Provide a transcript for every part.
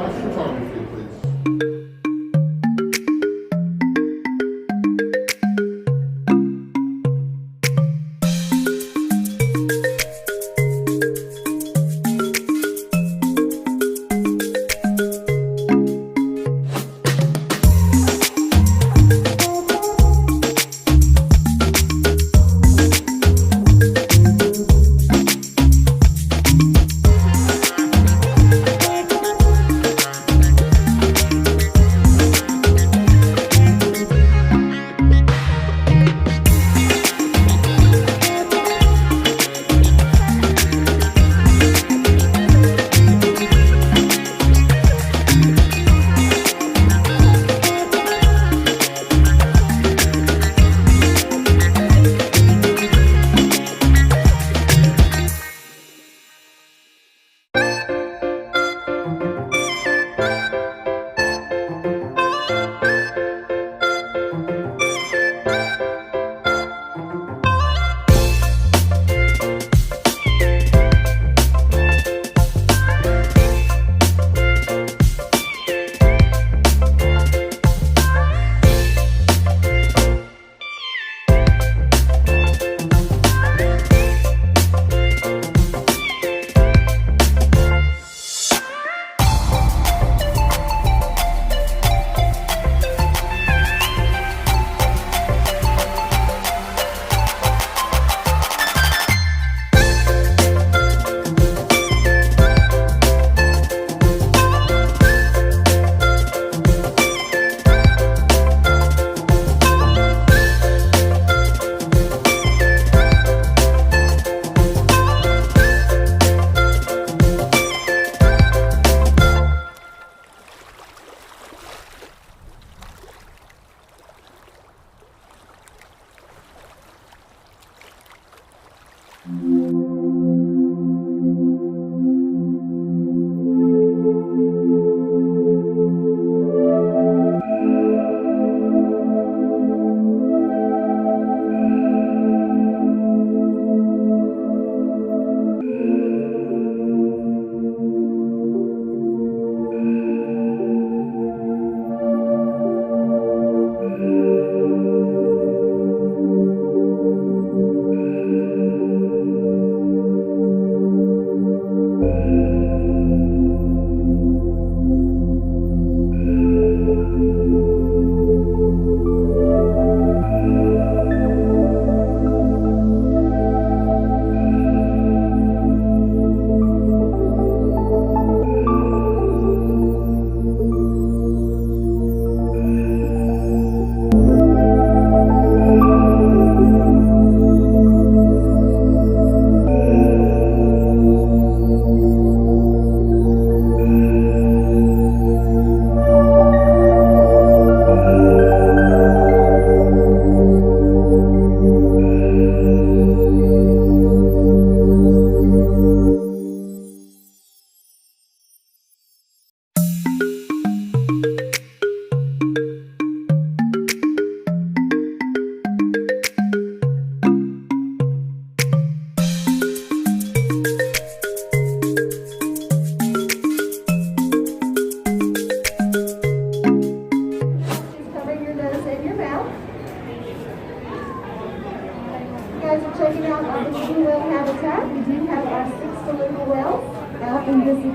flash photography, please.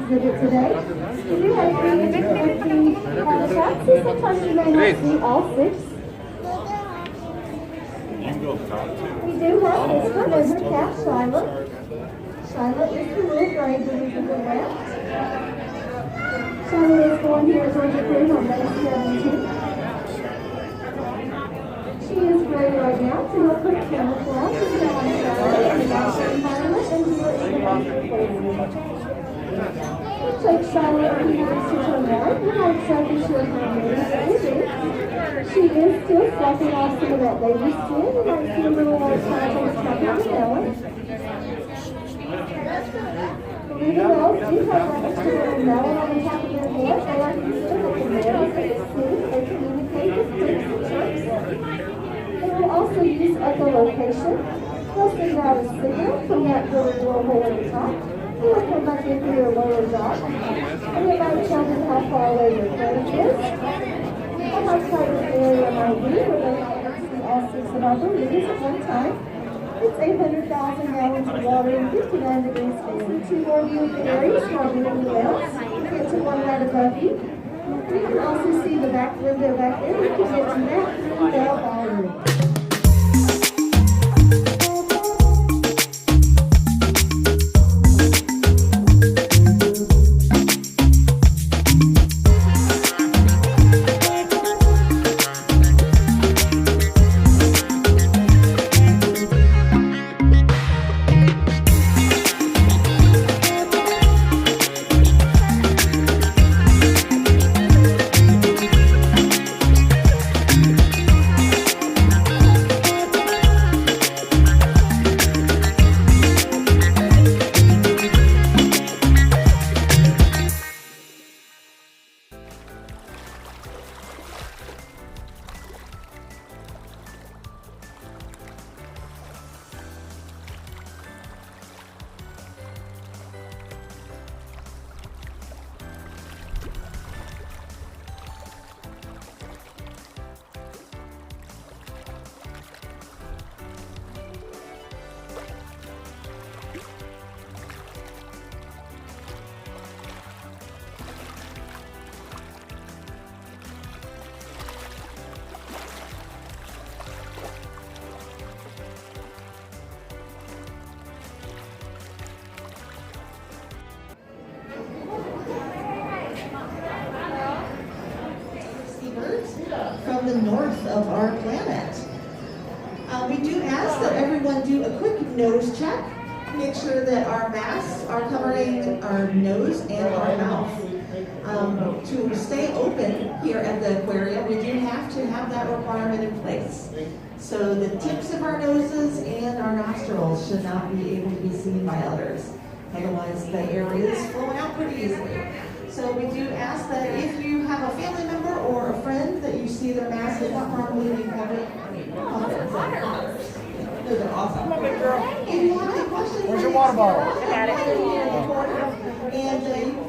exhibit today. We do have 3 habitats, so sometimes you may not see all 6. We do have this one as a cat, Shyla. Shyla is the little gray that is in the left. Shyla is born here at Georgia Aquarium on May 17th. She is gray right now to help her camouflage and now on Shyla in the natural environment and here in the natural We'll take Shyla a few minutes to turn around. We're not exactly sure how many it is. She is still fluffing off some of that baby skin. You might see a little more tiny stuff on the belly. The males do have that extra little melon on the top of their head. They like to sit at the males they can see. They communicate with clicks and chirps. They will also use echolocation. They'll send out a signal from that little hole at the top. You will come back into your lower jaw. And you might tell them how far away your cage is. Or how tight the area might be where they might see all 6 of our belugas at one time. It's 800,000 gallons of water and 59 degrees Celsius. 2 more viewing areas for viewing whales. Get to one right above you. You can also see the back window back there. You can get to that through the ballroom. From the north of our planet. We do ask that everyone do a quick nose check. Make sure that our masks are covering our nose and our mouth. To stay open here at the aquarium, we do have to have that requirement in place. So the tips of our noses and our nostrils should not be able to be seen by others. Otherwise, the air is flowing out pretty easily. So we do ask that if you have a family member or a friend that you see their mask is not properly, you have it. Those are awesome. If you have any questions, where's your water bottle? I got it. And you